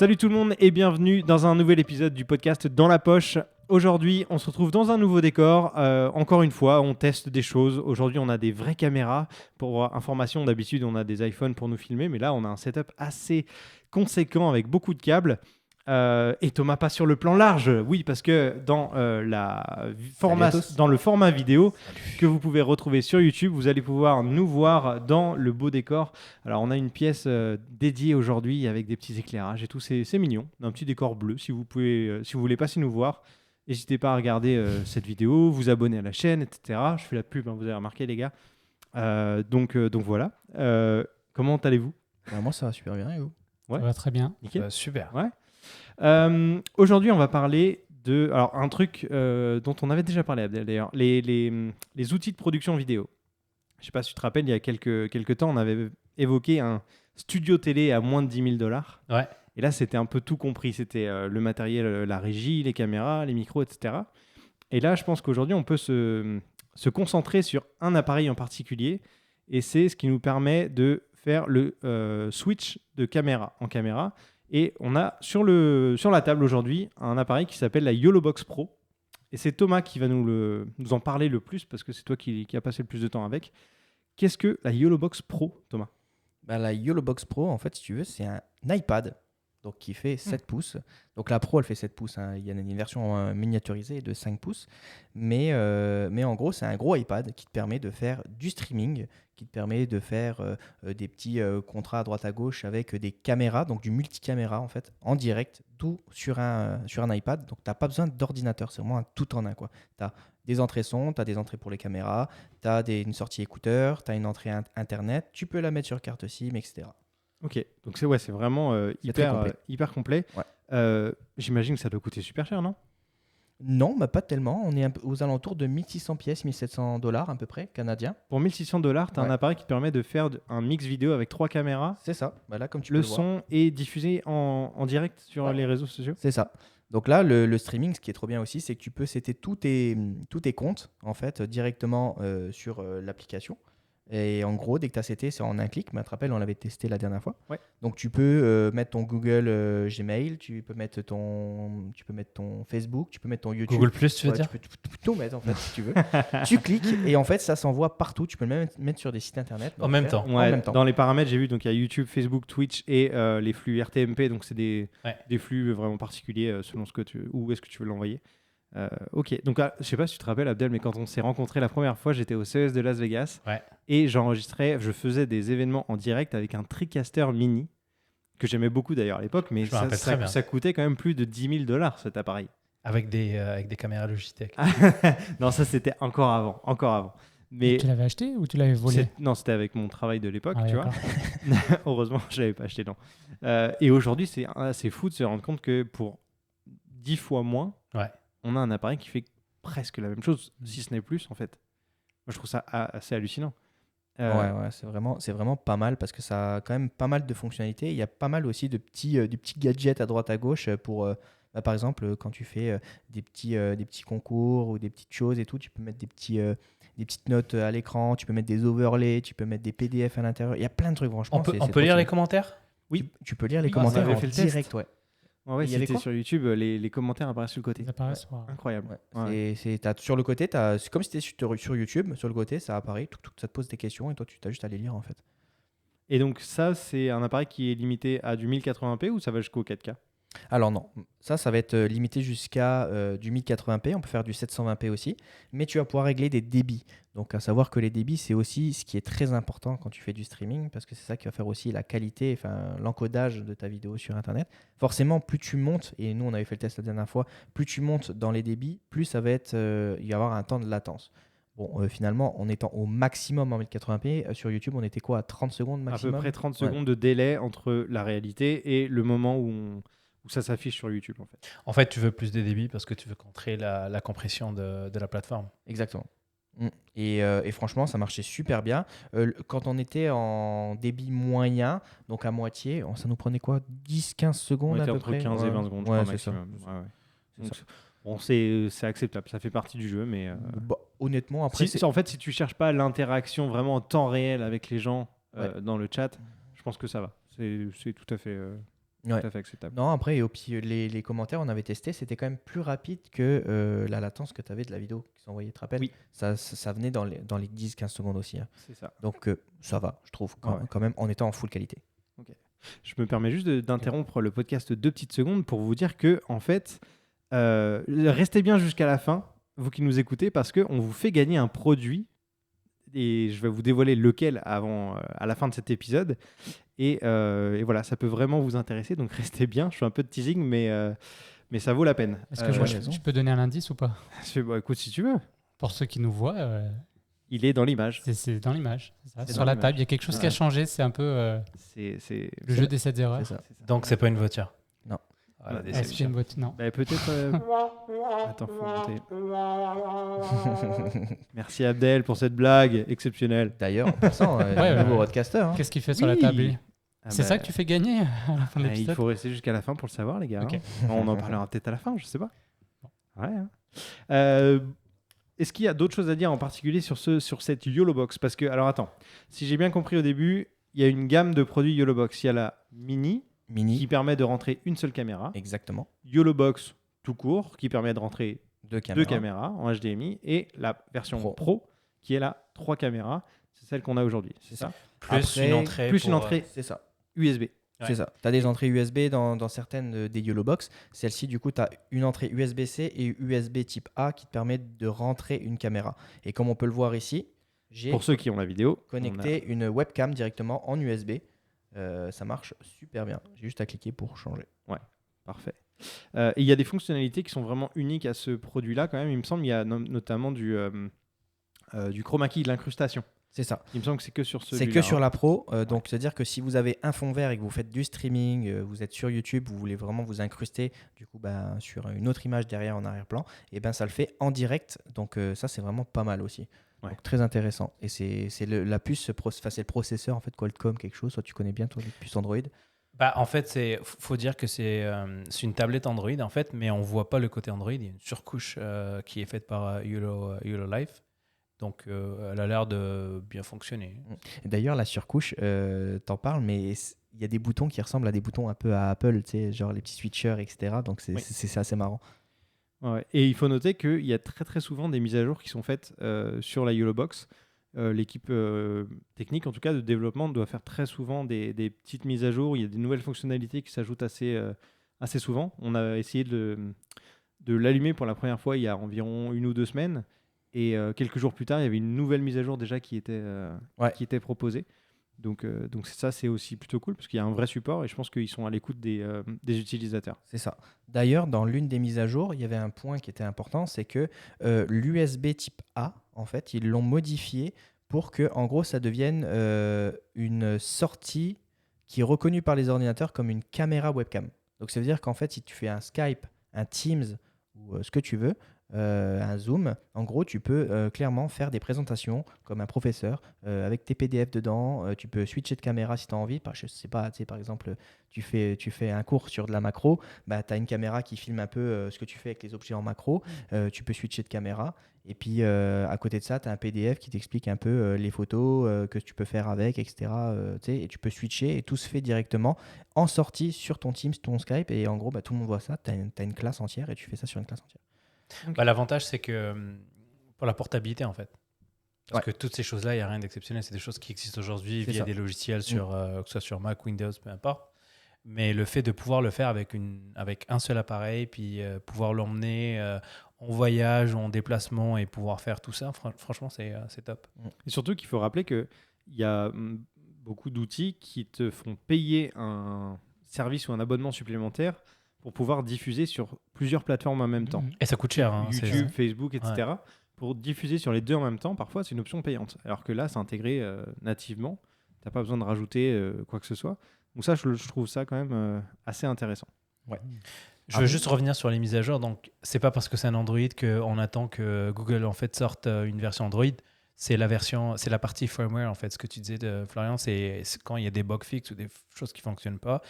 Salut tout le monde et bienvenue dans un nouvel épisode du podcast Dans la poche. Aujourd'hui, on se retrouve dans un nouveau décor. Encore une fois, on teste des choses. Aujourd'hui, on a des vraies caméras. Pour information, d'habitude, on a des iPhones pour nous filmer, mais là, on a un setup assez conséquent avec beaucoup de câbles. Et Thomas pas sur le plan large, oui, parce que dans, dans le format vidéo que vous pouvez retrouver sur YouTube, vous allez pouvoir nous voir dans le beau décor. Alors on a une pièce dédiée aujourd'hui avec des petits éclairages et tout, c'est mignon, un petit décor bleu. Si vous voulez passer nous voir, n'hésitez pas à regarder cette vidéo, vous abonner à la chaîne, etc. Je fais la pub, hein, vous avez remarqué les gars. Donc voilà. Comment allez-vous? Moi ça va super bien et vous? Ouais. Ça va très bien. Nickel. Super. Ouais. Aujourd'hui, on va parler de un truc dont on avait déjà parlé, Abdel, d'ailleurs, les outils de production vidéo. Je sais pas si tu te rappelles, il y a quelques temps, on avait évoqué un studio télé à moins de 10 000 $. Ouais. Et là, c'était un peu tout compris. C'était le matériel, la régie, les caméras, les micros, etc. Et là, je pense qu'aujourd'hui, on peut se concentrer sur un appareil en particulier. Et c'est ce qui nous permet de faire le switch de caméra en caméra. Et on a sur la table aujourd'hui un appareil qui s'appelle la YOLOBOX Pro. Et c'est Thomas qui va nous en parler le plus parce que c'est toi qui a passé le plus de temps avec. Qu'est-ce que la YOLOBOX Pro, Thomas? La YOLOBOX Pro, en fait, si tu veux, c'est un iPad donc, qui fait 7 pouces. Donc la Pro, elle fait 7 pouces. Hein. Il y a une version miniaturisée de 5 pouces. Mais en gros, c'est un gros iPad qui te permet de faire du streaming, qui te permet de faire des petits contrats à droite à gauche avec des caméras, donc du multicaméra en fait, en direct, tout sur un iPad. Donc tu n'as pas besoin d'ordinateur, c'est vraiment un tout en un. Tu as des entrées son, tu as des entrées pour les caméras, tu as une sortie écouteur, tu as une entrée Internet, tu peux la mettre sur carte SIM, etc. Ok, donc c'est vraiment hyper complet. Ouais. J'imagine que ça doit coûter super cher, non? Non, pas tellement. On est aux alentours de 1600 pièces, 1700 $ à peu près, canadiens. Pour 1600 $, tu as un Ouais. appareil qui te permet de faire un mix vidéo avec 3 caméras. C'est ça. Là, comme tu Le peux le voir. son est diffusé en direct sur les réseaux sociaux. C'est ça. Donc là, le streaming, ce qui est trop bien aussi, c'est que tu peux setter tous tes comptes en fait, directement sur l'application. Et en gros, dès que tu as seté, c'est en un clic. Mais tu te rappelles, on l'avait testé la dernière fois. Ouais. Donc tu peux mettre ton Google Gmail, tu peux mettre ton Facebook, tu peux mettre ton YouTube. Google Plus, tu veux dire? Tu peux tout mettre en fait si tu veux. Tu cliques et en fait, ça s'envoie partout. Tu peux le même mettre sur des sites internet. En même temps. Ouais, en même temps. dans les paramètres, j'ai vu, donc il y a YouTube, Facebook, Twitch et les flux RTMP, donc c'est des flux vraiment particuliers selon où est-ce que tu veux l'envoyer. Ok, donc je sais pas si tu te rappelles, Abdel, mais quand on s'est rencontrés la première fois, j'étais au CES de Las Vegas et je faisais des événements en direct avec un TriCaster mini que j'aimais beaucoup d'ailleurs à l'époque, mais ça coûtait quand même plus de 10 000 $ cet appareil. Avec des caméras Logitech. Non, ça c'était encore avant. Mais tu l'avais acheté ou tu l'avais volé? Non, c'était avec mon travail de l'époque, Ah, tu vois. Heureusement, je l'avais pas acheté, non. Et aujourd'hui, c'est assez fou de se rendre compte que pour 10 fois moins, on a un appareil qui fait presque la même chose, si ce n'est plus, en fait. Moi, je trouve ça assez hallucinant. Ouais, c'est vraiment pas mal parce que ça a quand même pas mal de fonctionnalités. Il y a pas mal aussi de petits gadgets à droite à gauche pour, par exemple, quand tu fais des petits concours ou des petites choses et tout, tu peux mettre des petites notes à l'écran, tu peux mettre des overlays, tu peux mettre des PDF à l'intérieur. Il y a plein de trucs, franchement. On peut lire les commentaires? Oui, tu peux lire les commentaires en direct, ouais. Ouais, c'était sur YouTube, les commentaires apparaissent sur le côté. Incroyable. Ouais. Sur le côté, c'est comme si tu étais sur YouTube, sur le côté, ça apparaît, ça te pose des questions et toi, tu as juste à les lire en fait. Et donc ça, c'est un appareil qui est limité à du 1080p ou ça va jusqu'au 4K? Alors non, ça va être limité jusqu'à du 1080p, on peut faire du 720p aussi, mais tu vas pouvoir régler des débits. Donc à savoir que les débits, c'est aussi ce qui est très important quand tu fais du streaming, parce que c'est ça qui va faire aussi la qualité, l'encodage de ta vidéo sur Internet. Forcément, plus tu montes, et nous on avait fait le test la dernière fois, plus tu montes dans les débits, plus ça va être, il va y avoir un temps de latence. Bon, finalement, en étant au maximum en 1080p, sur YouTube, on était quoi, à 30 secondes maximum? À peu près 30 secondes de délai entre la réalité et le moment où ça s'affiche sur YouTube, en fait. En fait, tu veux plus de débit parce que tu veux contrer la compression de la plateforme. Exactement. Et franchement, ça marchait super bien. Quand on était en débit moyen, donc à moitié, ça nous prenait quoi, 10-15 secondes à peu près? On était entre 15 et 20 secondes, je crois, maximum. Bon, c'est acceptable, ça fait partie du jeu, mais... honnêtement, après... En fait, si tu cherches pas l'interaction vraiment en temps réel avec les gens dans le chat, je pense que ça va. C'est tout à fait Ouais. tout à fait acceptable. Non, après, les commentaires, on avait testé, c'était quand même plus rapide que la latence que tu avais de la vidéo qui s'envoyait, tu te rappelles? Oui. Ça venait dans les 10-15 secondes aussi. Hein. C'est ça. Donc, ça va, je trouve, Ouais. quand même, en étant en full qualité. Je me permets juste d'interrompre le podcast 2 petites secondes pour vous dire que, en fait, restez bien jusqu'à la fin, vous qui nous écoutez, parce qu'on vous fait gagner un produit. Et je vais vous dévoiler lequel à la fin de cet épisode. Et voilà, ça peut vraiment vous intéresser. Donc restez bien. Je fais un peu de teasing, mais ça vaut la peine. Est-ce que je peux donner un indice ou pas? Écoute, si tu veux. Pour ceux qui nous voient, Il est dans l'image. c'est dans l'image. C'est ça. C'est Sur dans la l'image. table, il y a quelque chose qui a changé. C'est un peu C'est le jeu des 7 erreurs. C'est ça. Donc, c'est pas une voiture. Non. Voilà, Ouais. Est-ce qu'il y a une boîte? Non. Bah, peut-être. Attends, faut monter. Merci Abdel pour cette blague exceptionnelle. D'ailleurs, en passant, Ouais, nouveau ouais. roadcaster. Hein. Qu'est-ce qu'il fait sur la table, lui? Ah C'est bah, ça que tu fais gagner à la fin de il l'épisode? faut rester jusqu'à la fin pour le savoir, les gars. Ok. hein. On en parlera peut-être à la fin, je sais pas. Ouais. hein. Est-ce qu'il y a d'autres choses à dire en particulier sur cette YOLO Box? Parce que, alors attends, si j'ai bien compris au début, il y a une gamme de produits YOLO Box. Il y a la Mini Mini, qui permet de rentrer une seule caméra. exactement. YOLO Box tout court qui permet de rentrer Deux deux caméras. caméras en HDMI. Et la version Pro. Pro qui est la 3 caméras. C'est celle qu'on a aujourd'hui, c'est ça? Plus Après, une entrée. Plus pour, une entrée C'est ça. USB. Ouais. C'est ça. Tu as des entrées USB dans certaines des YOLO Box. Celle-ci, du coup, tu as une entrée USB-C et USB type A qui te permettent de rentrer une caméra. Et comme on peut le voir ici, j'ai Pour ceux qui ont la vidéo, connecté une webcam directement en USB. Ça marche super bien. J'ai juste à cliquer pour changer. Parfait. Et il y a des fonctionnalités qui sont vraiment uniques à ce produit-là quand même. Il me semble qu'il y a notamment du chroma key, de l'incrustation. C'est ça. Il me semble que c'est que sur C'est celui-là. que sur la Pro. Donc, c'est-à-dire que si vous avez un fond vert et que vous faites du streaming, vous êtes sur YouTube, vous voulez vraiment vous incruster du coup, sur une autre image derrière en arrière-plan, et ben ça le fait en direct. Donc, ça, c'est vraiment pas mal aussi. Ouais. Donc, très intéressant. Et c'est la puce, c'est le processeur en fait, Qualcomm, quelque chose. Soit tu connais bien, toi, les puces Android. Bah, en fait, faut dire que c'est une tablette Android, en fait, mais on voit pas le côté Android. Il y a une surcouche qui est faite par YOLO Life. Donc, elle a l'air de bien fonctionner. Et d'ailleurs, la surcouche, t'en parles, mais il y a des boutons qui ressemblent à des boutons un peu à Apple, tu sais, genre les petits switchers, etc. Donc, Oui. c'est assez marrant. Ouais. Et il faut noter qu'il y a très très souvent des mises à jour qui sont faites sur la YOLO Box. L'équipe technique, en tout cas de développement, doit faire très souvent des petites mises à jour. Il y a des nouvelles fonctionnalités qui s'ajoutent assez souvent. On a essayé de l'allumer pour la première fois il y a environ 1 ou 2 semaines. Et quelques jours plus tard, il y avait une nouvelle mise à jour déjà qui était proposée. Donc ça, c'est aussi plutôt cool parce qu'il y a un vrai support et je pense qu'ils sont à l'écoute des utilisateurs. C'est ça. D'ailleurs, dans l'une des mises à jour, il y avait un point qui était important, c'est que l'USB type A, en fait, ils l'ont modifié pour que, en gros, ça devienne une sortie qui est reconnue par les ordinateurs comme une caméra webcam. Donc, ça veut dire qu'en fait, si tu fais un Skype, un Teams ou ce que tu veux, un Zoom, en gros, tu peux clairement faire des présentations comme un professeur avec tes PDF dedans. Tu peux switcher de caméra si tu as envie. Je sais pas, tu sais, par exemple, tu fais un cours sur de la macro, tu as une caméra qui filme un peu ce que tu fais avec les objets en macro. Tu peux switcher de caméra. Et puis, à côté de ça, tu as un PDF qui t'explique un peu les photos que tu peux faire avec, etc. Et tu peux switcher et tout se fait directement en sortie sur ton Teams, ton Skype. Et en gros, tout le monde voit ça. Tu as une classe entière et tu fais ça sur une classe entière. Bah, l'avantage, c'est que pour la portabilité, en fait. Parce Ouais. que toutes ces choses-là, il n'y a rien d'exceptionnel. C'est des choses qui existent aujourd'hui C'est via ça. des logiciels, que ce soit sur Mac, Windows, peu importe. Mais le fait de pouvoir le faire avec un seul appareil, puis pouvoir l'emmener en voyage, en déplacement et pouvoir faire tout ça, franchement, c'est top. Et surtout qu'il faut rappeler qu'il y a beaucoup d'outils qui te font payer un service ou un abonnement supplémentaire pour pouvoir diffuser sur plusieurs plateformes en même temps. Et ça coûte cher. Hein, YouTube, Facebook, etc. Pour diffuser sur les deux en même temps, parfois, c'est une option payante. Alors que là, c'est intégré nativement. Tu n'as pas besoin de rajouter quoi que ce soit. Donc ça, je trouve ça quand même assez intéressant. Je veux juste revenir sur les mises à jour. Donc, c'est pas parce que c'est un Android qu'on attend que Google en fait sorte une version Android. C'est la partie firmware en fait. Ce que tu disais de Florian, c'est quand il y a des bugs fixes ou des choses qui fonctionnent pas,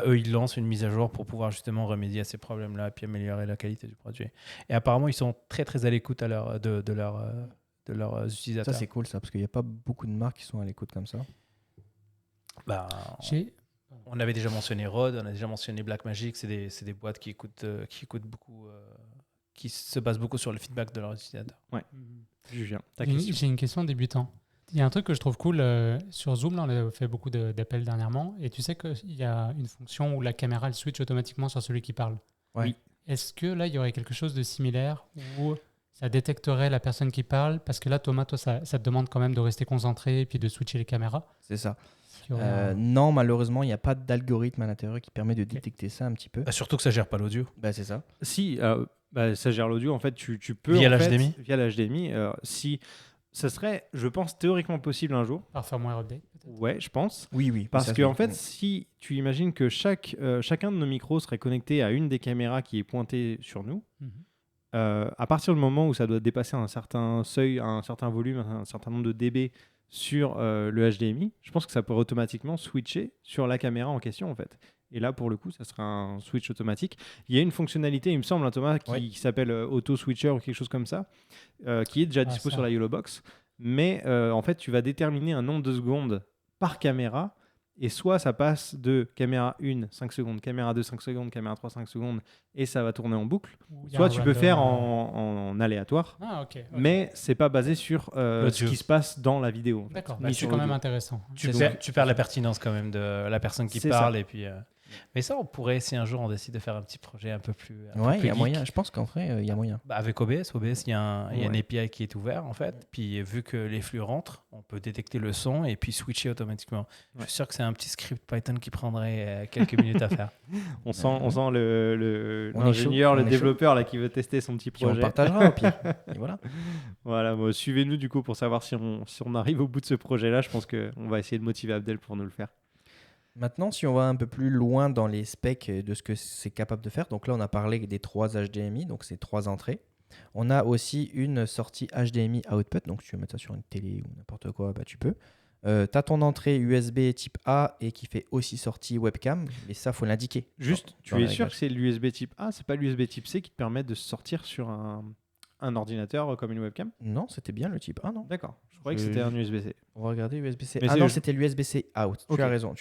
eux ils lancent une mise à jour pour pouvoir justement remédier à ces problèmes-là, puis améliorer la qualité du produit. Et apparemment ils sont très très à l'écoute de leurs utilisateurs. Ça, c'est cool, ça, parce qu'il n'y a pas beaucoup de marques qui sont à l'écoute comme ça. Bah, on avait déjà mentionné Rode, on a déjà mentionné Blackmagic, c'est des boîtes qui écoutent beaucoup, qui se basent beaucoup sur le feedback de leurs utilisateurs. Julien, ta J'ai question. j'ai une question débutant. Il y a un truc que je trouve cool sur Zoom, là on a fait beaucoup d'appels dernièrement, et tu sais qu'il y a une fonction où la caméra elle switch automatiquement sur celui qui parle. Ouais. Oui. Est-ce que là il y aurait quelque chose de similaire où ça détecterait la personne qui parle? Parce que là Thomas, toi ça te demande quand même de rester concentré et puis de switcher les caméras. C'est ça. Est-ce qu'il y aurait un- Non, malheureusement, il n'y a pas d'algorithme à l'intérieur qui permet de détecter ça un petit peu. Bah, surtout que ça gère pas l'audio. Bah, c'est ça. Si, ça gère l'audio, en fait, tu peux... Via en fait, l'HDMI? Via l'HDMI. Si, ça serait, je pense, théoriquement possible un jour. par firmware update peut-être? Ouais, je pense. Oui. Parce ça, que, c'est- en fait, si tu imagines que chacun de nos micros serait connecté à une des caméras qui est pointée sur nous, Mhm. à partir du moment où ça doit dépasser un certain seuil, un certain volume, un certain nombre de dB sur le HDMI, je pense que ça pourrait automatiquement switcher sur la caméra en question, en fait. Et là, pour le coup, ça sera un switch automatique. Il y a une fonctionnalité, il me semble, hein, Thomas, qui s'appelle Auto Switcher ou quelque chose comme ça, qui est déjà dispo ça. sur la YOLO Box. Mais en fait, tu vas déterminer un nombre de secondes par caméra. Et soit ça passe de caméra 1, 5 secondes, caméra 2, 5 secondes, caméra 3, 5 secondes, et ça va tourner en boucle. Ou il y a Soit un tu peux random, faire en aléatoire, Ah ok. mais c'est pas basé sur ce L'audio. qui se passe dans la vidéo. en fait, D'accord, ni bah, sur c'est quand même l'audio. intéressant. Tu perds la pertinence quand même de la personne qui C'est parle. ça. Et puis, mais ça, on pourrait, si un jour on décide de faire un petit projet un peu plus. un peu Ouais, il plus y a geek, moyen. Je pense qu'en vrai, il y a moyen. bah, avec OBS, il y a un Ouais. API qui est ouvert en fait. Puis vu que les flux rentrent, on peut détecter le son et puis switcher automatiquement. Je suis sûr que c'est un petit script Python qui prendrait quelques minutes à faire. On sent On est l'ingénieur, chaud, le on est développeur là, qui veut tester son petit Puis on projet. partagera au pire. Et voilà. Voilà, bon, suivez-nous du coup pour savoir si on arrive au bout de ce projet-là. Je pense qu'on va essayer de motiver Abdel pour nous le faire. Maintenant, si on va un peu plus loin dans les specs de ce que c'est capable de faire, donc là, on a parlé des 3 HDMI, donc c'est 3 entrées. On a aussi une sortie HDMI output, donc si tu veux mettre ça sur une télé ou n'importe quoi, bah, tu peux. Tu as ton entrée USB type A et qui fait aussi sortie webcam, mais ça, faut l'indiquer. Juste, dans tu les es sûr réglages. que c'est l'USB type A, c'est pas l'USB type C qui te permet de sortir sur un ordinateur comme une webcam? Non, c'était bien le type A, non? D'accord, je croyais que Je- c'était un USB-C. On va regarder USB-C. Mais Ah c'est- non, c'était l'USB-C out. Ok. Tu as raison.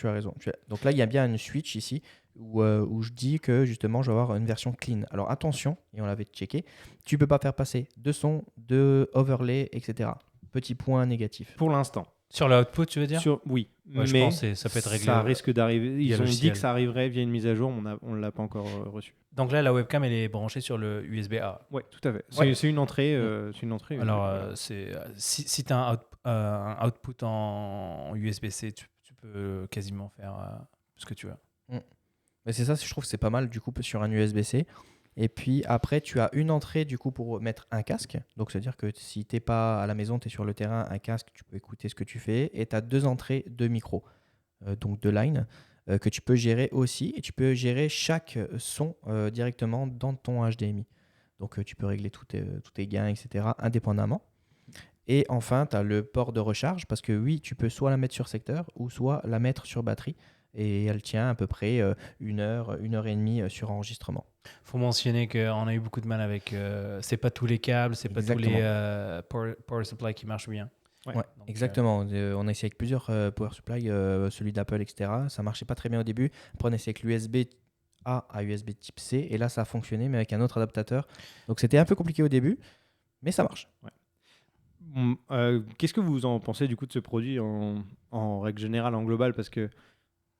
Donc là, il y a bien une switch ici où je dis que justement, je vais avoir une version clean. Alors attention, et on l'avait checké, tu peux pas faire passer de son, de overlay, etc. Petit point négatif. Pour l'instant. Sur le output, tu veux dire? Oui, Ouais, je mais pense que ça peut être réglé. ça risque d'arriver. Ils via ont dit logiciel. que ça arriverait via une mise à jour, mais on ne l'a pas encore reçu. Donc là, la webcam, elle est branchée sur le USB-A. Oui, tout à fait. Ouais. C'est une entrée. C'est une entrée. Alors, si tu as un output en USB-C, tu peux quasiment faire ce que tu veux. Mais c'est ça, je trouve que c'est pas mal du coup sur un USB-C. Et puis après, tu as une entrée du coup pour mettre un casque. Donc, c'est-à-dire que si tu n'es pas à la maison, tu es sur le terrain, un casque, tu peux écouter ce que tu fais. Et tu as 2 entrées de micro, donc de line, que tu peux gérer aussi. Et tu peux gérer chaque son directement dans ton HDMI. Donc, tu peux régler tous tes gains, etc. indépendamment. Et enfin, tu as le port de recharge parce que oui, tu peux soit la mettre sur secteur ou soit la mettre sur batterie. Et elle tient à peu près 1 heure, 1 heure et demie sur enregistrement. Faut mentionner qu'on a eu beaucoup de mal avec. C'est pas tous les câbles, c'est pas tous les power supply qui marchent bien. Ouais, Donc, exactement. On a essayé avec plusieurs power supply, celui d'Apple, etc. Ça marchait pas très bien au début. Après, on a essayé avec l'USB A à USB type C. Et là, ça a fonctionné, mais avec un autre adaptateur. Donc, c'était un peu compliqué au début, mais ça marche. Qu'est-ce que vous en pensez du coup de ce produit en règle générale, en global? Parce que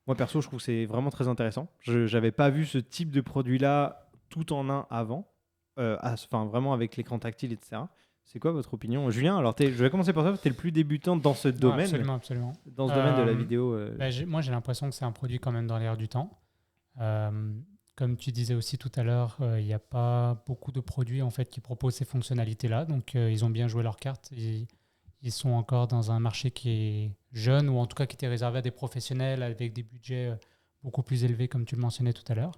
moi, perso, je trouve que c'est vraiment très intéressant. Je n'avais pas vu ce type de produit-là tout en un avant, enfin vraiment avec l'écran tactile, etc. C'est quoi votre opinion? Julien, alors je vais commencer par toi, tu es le plus débutant dans ce domaine, Absolument. dans ce domaine de la vidéo. Bah, moi, j'ai l'impression que c'est un produit quand même dans l'air du temps. Comme tu disais aussi tout à l'heure, il n'y a pas beaucoup de produits en fait qui proposent ces fonctionnalités-là. Donc, ils ont bien joué leur carte. Ils sont encore dans un marché qui est jeune ou en tout cas qui était réservé à des professionnels avec des budgets beaucoup plus élevés, comme tu le mentionnais tout à l'heure.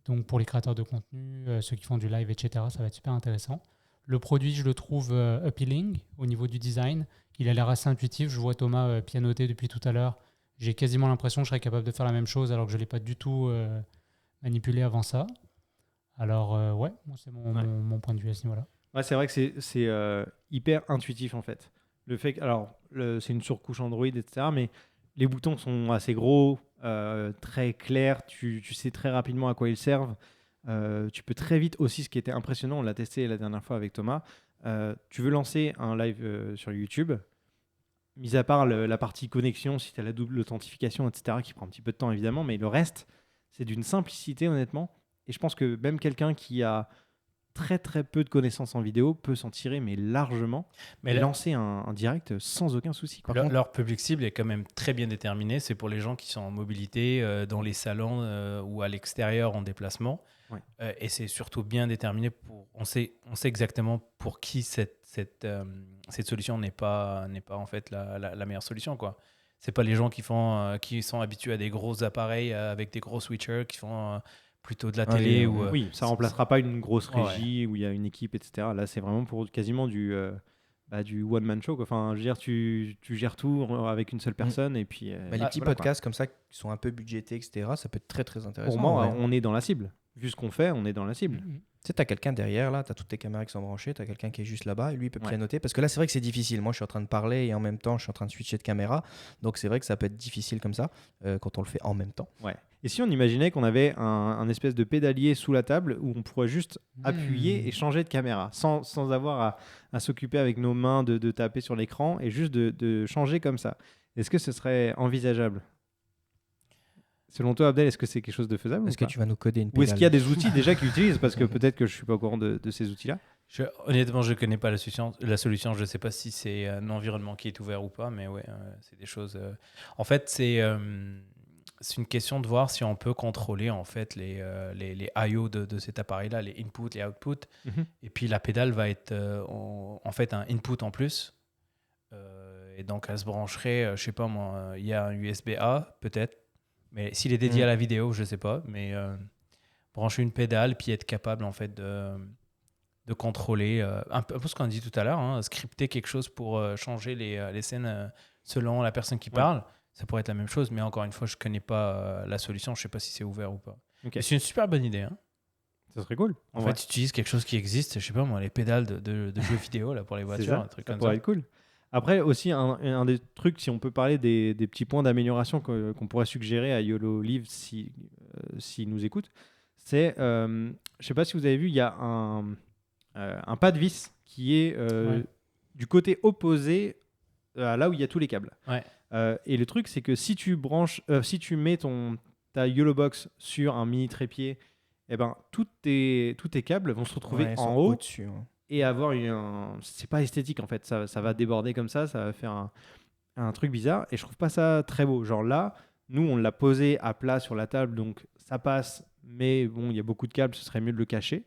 Donc, pour les créateurs de contenu, ceux qui font du live, etc., ça va être super intéressant. Le produit, je le trouve appealing au niveau du design. Il a l'air assez intuitif. Je vois Thomas pianoter depuis tout à l'heure. J'ai quasiment l'impression que je serais capable de faire la même chose alors que je ne l'ai pas du tout manipulé avant ça. Alors, ouais, moi, c'est mon point de vue à ce niveau-là. Ouais, c'est vrai que c'est hyper intuitif en fait. Le fait que, alors, c'est une surcouche Android, etc. Mais les boutons sont assez gros, très clairs, tu sais très rapidement à quoi ils servent. Tu peux très vite aussi, ce qui était impressionnant, on l'a testé la dernière fois avec Thomas, tu veux lancer un live sur YouTube, mis à part la partie connexion, si tu as la double authentification, etc., qui prend un petit peu de temps évidemment, mais le reste, c'est d'une simplicité honnêtement. Et je pense que même quelqu'un qui a très très peu de connaissances en vidéo peut s'en tirer, mais largement, Mais et là- lancer un direct sans aucun souci. Quoi. leur public cible est quand même très bien déterminé. C'est pour les gens qui sont en mobilité, dans les salons ou à l'extérieur en déplacement. Ouais. Et c'est surtout bien déterminé. On sait exactement pour qui cette solution n'est pas en fait la meilleure solution, quoi. C'est pas les gens qui sont habitués à des gros appareils avec des gros switchers, qui font plutôt de la télé. Ou, Oui, ça remplacera pas une grosse régie où il y a une équipe, etc. Là, c'est vraiment pour quasiment du one-man show. Quoi. Enfin, je veux dire, tu gères tout avec une seule personne. Et puis, Les petits voilà, podcasts comme ça qui sont un peu budgétés, etc., ça peut être très très intéressant. pour moi, ouais. on est dans la cible. Vu ce qu'on fait, on est dans la cible. Tu sais, tu as quelqu'un derrière, là, tu as toutes tes caméras qui sont branchées, tu as quelqu'un qui est juste là-bas, et lui, il peut Ouais. pianoter. Parce que là, c'est vrai que c'est difficile. Moi, je suis en train de parler et en même temps, je suis en train de switcher de caméra. Donc, c'est vrai que ça peut être difficile comme ça quand on le fait en même temps. Ouais. Et si on imaginait qu'on avait un espèce de pédalier sous la table où on pourrait juste appuyer et changer de caméra sans avoir à s'occuper avec nos mains de taper sur l'écran et juste de changer comme ça. Est-ce que ce serait envisageable ? Selon toi, Abdel, est-ce que c'est quelque chose de faisable Est-ce ou que pas ? tu vas nous coder une Ou pédale? est-ce qu'il y a des outils déjà qui utilisent ? Parce que peut-être que je ne suis pas au courant de ces outils-là. Honnêtement, je ne connais pas la solution. Je ne sais pas si c'est un environnement qui est ouvert ou pas, mais ouais, c'est des choses. En fait, c'est une question de voir si on peut contrôler en fait les I/O de cet appareil-là, les inputs, les outputs. Et puis la pédale va être en fait un input en plus. Et donc elle se brancherait, je sais pas moi, il y a un USB-A peut-être, mais s'il est dédié à la vidéo, je sais pas. Mais brancher une pédale puis être capable en fait de contrôler un peu ce qu'on a dit tout à l'heure, hein, scripter quelque chose pour changer les scènes selon la personne qui parle. Ça pourrait être la même chose, mais encore une fois, je ne connais pas la solution. Je ne sais pas si c'est ouvert ou pas. Ok. Mais c'est une super bonne idée. Hein. Ça serait cool. En fait, tu utilises quelque chose qui existe, je ne sais pas moi, les pédales de jeux vidéo là, pour les voitures, un truc ça comme pourrait ça. être cool. Après, aussi, un des trucs, si on peut parler des petits points d'amélioration qu'on pourrait suggérer à YOLO Live s'il nous écoute, c'est, je ne sais pas si vous avez vu, il y a un pas de vis qui est du côté opposé à là où il y a tous les câbles. Ouais. Et le truc, c'est que si tu mets ta YOLO Box sur un mini trépied, eh ben, tous tes câbles vont se retrouver ils en sont haut au-dessus. Ouais. et avoir c'est pas esthétique en fait, ça va déborder comme ça va faire un truc bizarre et je trouve pas ça très beau. Genre là, nous on l'a posé à plat sur la table donc ça passe, mais bon, il y a beaucoup de câbles, ce serait mieux de le cacher.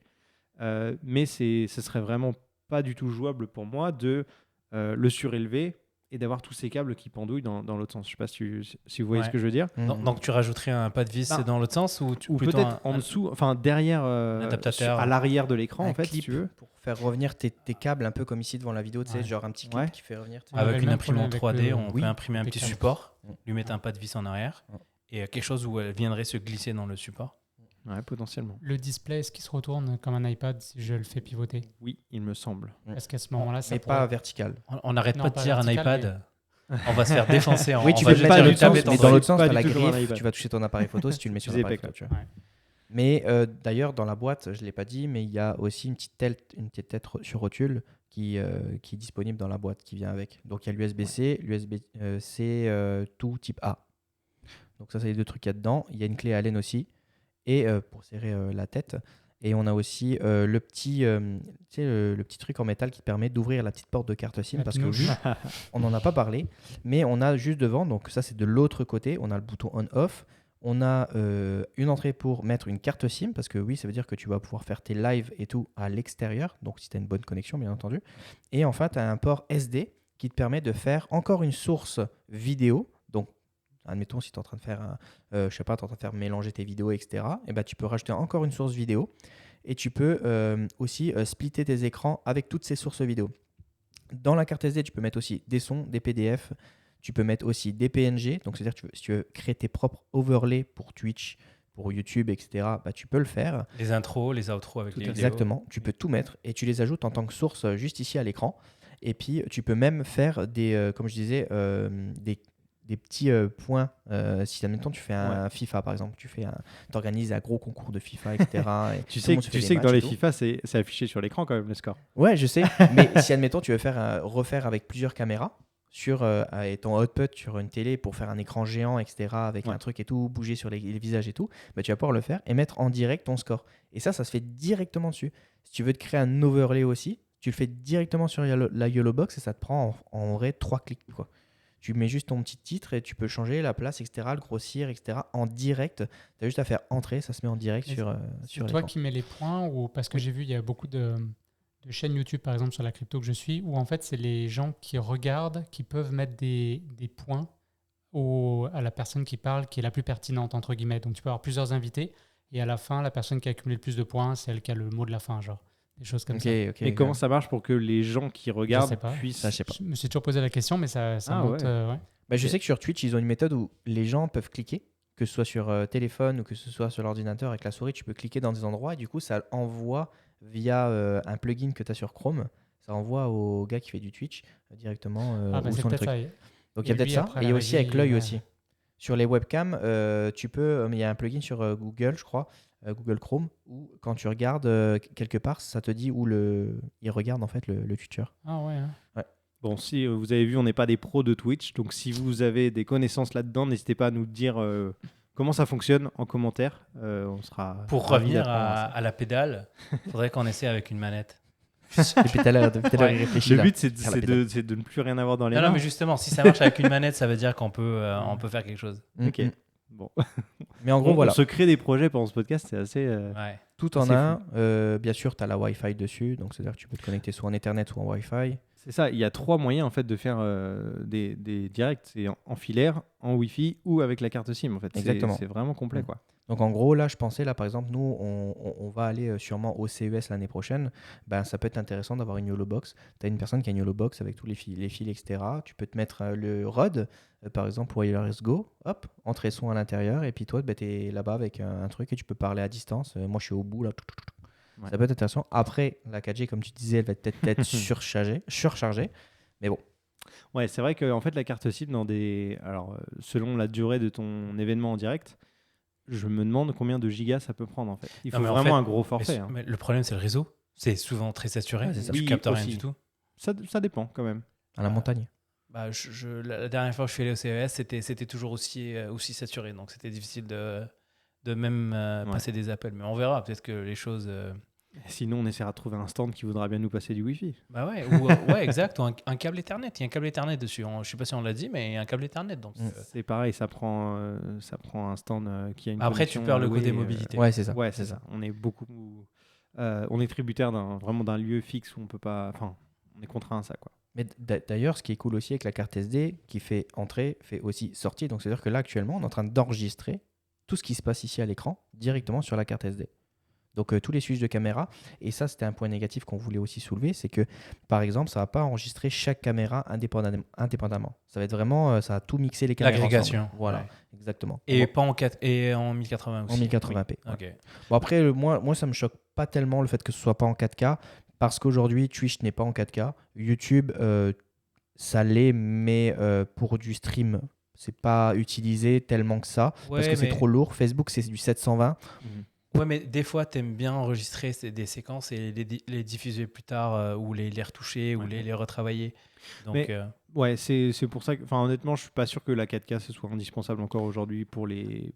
Mais ce serait vraiment pas du tout jouable pour moi de le surélever et d'avoir tous ces câbles qui pendouillent dans l'autre sens. Je sais pas si vous voyez ce que je veux dire. Donc tu rajouterais un pas de vis dans l'autre sens ou plutôt peut-être en dessous, enfin derrière, adaptateur. à l'arrière de l'écran en fait, clip si tu veux. pour faire revenir tes câbles un peu comme ici devant la vidéo, tu sais, genre un petit clip qui fait revenir. Ouais, Avec le une même imprimante problème 3D, avec on peut imprimer un petit câbles. support, lui mettre un pas de vis en arrière et quelque chose où elle viendrait se glisser dans le support. Ouais, potentiellement. Le display, est-ce qu'il se retourne comme un iPad si je le fais pivoter? Oui, il me semble. Est-ce qu'à ce moment-là, ça Mais pourrait- pas vertical. On n'arrête Non, pas de pas dire un vertical, iPad. On va se faire défoncer. Oui, tu on peux va le mettre jeter dans une l'autre sens, tablette en mais bas. dans l'autre sens, Pas t'as la du tout comme un griffe, iPad. tu vas toucher ton appareil photo si tu le mets sur Plus l'appareil épais, photo. quoi. Tu vois. Ouais. Mais d'ailleurs, dans la boîte, je ne l'ai pas dit, mais il y a aussi une petite tête sur rotule qui est disponible dans la boîte, qui vient avec. Donc il y a l'USB-C, l'USB-C tout type A. Donc ça, c'est les deux trucs qu'il y a dedans. Il y a une clé Allen aussi, et pour serrer la tête. Et on a aussi le petit truc en métal qui permet d'ouvrir la petite porte de carte SIM, La parce que pinouche. oui, on n'en a pas parlé, mais on a juste devant, donc ça c'est de l'autre côté, on a le bouton on-off, on a une entrée pour mettre une carte SIM, parce que oui, ça veut dire que tu vas pouvoir faire tes lives et tout à l'extérieur, donc si tu as une bonne connexion bien entendu. Et enfin, tu as un port SD qui te permet de faire encore une source vidéo, donc admettons si tu es en train de faire je sais pas, tu es en train de faire mélanger tes vidéos, etc. Et ben, tu peux rajouter encore une source vidéo et tu peux aussi splitter tes écrans avec toutes ces sources vidéo. Dans la carte SD, tu peux mettre aussi des sons, des PDF, tu peux mettre aussi des PNG. Donc, c'est-à-dire que si tu veux créer tes propres overlays pour Twitch, pour YouTube, etc., bah, tu peux le faire. Les intros, les outros avec les vidéos. Exactement, tu peux tout mettre et tu les ajoutes en tant que source juste ici à l'écran. Et puis, tu peux même faire des, comme je disais, des petits points. Si admettons tu fais un FIFA par exemple, tu organises un gros concours de FIFA, etc. et Tu tout sais, le monde se fait des que dans matchs et les tout. FIFA, c'est affiché sur l'écran quand même, le score. Ouais, je sais. Mais si admettons tu veux refaire avec plusieurs caméras et ton output sur une télé pour faire un écran géant, etc. avec un truc et tout, bouger sur les visages et tout, bah, tu vas pouvoir le faire et mettre en direct ton score. Et ça se fait directement dessus. Si tu veux te créer un overlay aussi, tu le fais directement sur la Yellow Box et ça te prend en vrai 3 clics, quoi. Tu mets juste ton petit titre et tu peux changer la place, etc., le grossir, etc. en direct. Tu as juste à faire entrer, ça se met en direct sur C'est toi l'écran. qui mets les points ou parce que j'ai vu, il y a beaucoup de chaînes YouTube, par exemple, sur la crypto que je suis, où en fait, c'est les gens qui regardent, qui peuvent mettre des points à la personne qui parle, qui est la plus pertinente, entre guillemets. Donc, tu peux avoir plusieurs invités et à la fin, la personne qui a accumulé le plus de points, c'est elle qui a le mot de la fin, genre. Des choses comme ça. Et comment ça marche pour que les gens qui regardent puissent... Ça, je sais pas. Je me suis toujours posé la question, mais ça monte. Ouais. Bah, je sais que sur Twitch, ils ont une méthode où les gens peuvent cliquer, que ce soit sur téléphone ou que ce soit sur l'ordinateur avec la souris, tu peux cliquer dans des endroits et du coup, ça envoie via un plugin que tu as sur Chrome, ça envoie au gars qui fait du Twitch directement où sont les trucs. Donc il y a peut-être ça. Et il y a aussi avec l'œil aussi. Sur les webcams, tu peux. Il y a un plugin sur Google, je crois, Google Chrome, où quand tu regardes quelque part, ça te dit où il regarde en fait le Twitcher. Ah ouais. Ouais. Bon, si vous avez vu, on n'est pas des pros de Twitch, donc si vous avez des connaissances là-dedans, n'hésitez pas à nous dire comment ça fonctionne en commentaire. On sera Pour ravis revenir d'apprendre ça. à la pédale, il faudrait qu'on essaie avec une manette. Depuis tout à l'heure, il réfléchit. Le but, c'est de ne plus rien avoir dans les mains. Non, mais justement, si ça marche avec une manette, ça veut dire qu'on peut faire quelque chose. Ok. Bon. Mais en gros, On se crée des projets pendant ce podcast, c'est assez... Ouais. Tout en un. Bien sûr, tu as la Wi-Fi dessus, donc c'est-à-dire que tu peux te connecter soit en Ethernet, soit en Wi-Fi. C'est ça, il y a 3 moyens en fait de faire des directs. C'est en filaire, en Wi-Fi ou avec la carte SIM en fait. Exactement. C'est vraiment complet quoi. Donc en gros, là, je pensais, là par exemple, nous, on va aller sûrement au CES l'année prochaine. Ben, ça peut être intéressant d'avoir une YOLO Box. Tu as une personne qui a une YOLO Box avec tous les fils, etc. Tu peux te mettre le ROD, par exemple, Wireless Go, hop, entrée son à l'intérieur, et puis toi, ben, tu es là-bas avec un truc et tu peux parler à distance. Moi, je suis au bout, là. Ouais. Ça peut être intéressant. Après, la 4G, comme tu disais, elle va peut-être être surchargée. Mais bon. Ouais, c'est vrai que en fait, la carte SIM, alors, selon la durée de ton événement en direct, je me demande combien de gigas ça peut prendre en fait. Il faut vraiment un gros forfait. Mais le problème, c'est le réseau. C'est souvent très saturé. Ouais, tu captes rien du tout. Ça dépend quand même. À la montagne. Bah, la dernière fois que je suis allé au CES, c'était toujours aussi saturé. Donc, c'était difficile de même passer des appels. Mais on verra. Peut-être que les choses... Sinon, on essaiera de trouver un stand qui voudra bien nous passer du Wi-Fi. Bah ouais, ouais, exact. Ou un câble Ethernet. Il y a un câble Ethernet dessus. Je ne sais pas si on l'a dit, mais il y a un câble Ethernet. Donc c'est pareil, ça prend un stand qui a une Après, tu perds le côté mobilité. Ouais, c'est ça. Ouais, c'est ça. On est on est tributaire vraiment d'un lieu fixe où on peut pas... Enfin, on est contraint à ça, quoi. Mais d'ailleurs, ce qui est cool aussi avec la carte SD, qui fait entrée, fait aussi sortie. Donc, c'est-à-dire que là, actuellement, on est en train d'enregistrer tout ce qui se passe ici à l'écran directement sur la carte SD. Donc, tous les switches de caméra. Et ça, c'était un point négatif qu'on voulait aussi soulever. C'est que, par exemple, ça ne va pas enregistrer chaque caméra indépendamment. Ça va être vraiment, ça va tout mixer les caméras. L'agrégation. Ensemble. Voilà, ouais. Exactement. Et pas en 1080 aussi. En 1080p. Oui. Ouais. Ok. Bon, après, moi, ça ne me choque pas tellement le fait que ce ne soit pas en 4K. Parce qu'aujourd'hui, Twitch n'est pas en 4K. YouTube, ça l'est, mais pour du stream, c'est pas utilisé tellement que ça. Parce que c'est trop lourd. Facebook, c'est du 720. Ouais, mais des fois, tu aimes bien enregistrer des séquences et les diffuser plus tard ou les retoucher ou les retravailler. Donc, ouais, c'est pour ça que, honnêtement, je suis pas sûr que la 4K ce soit indispensable encore aujourd'hui pour les.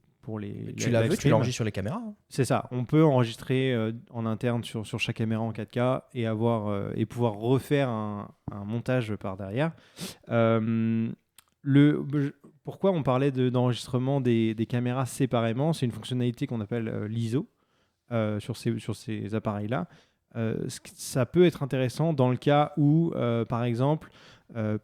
Tu la veux, tu l'enregistres sur les caméras. Hein. C'est ça. On peut enregistrer en interne sur chaque caméra en 4K et pouvoir refaire un montage par derrière. Pourquoi on parlait d'enregistrement des caméras séparément? C'est une fonctionnalité qu'on appelle l'ISO sur ces appareils-là. Ça peut être intéressant dans le cas où, par exemple,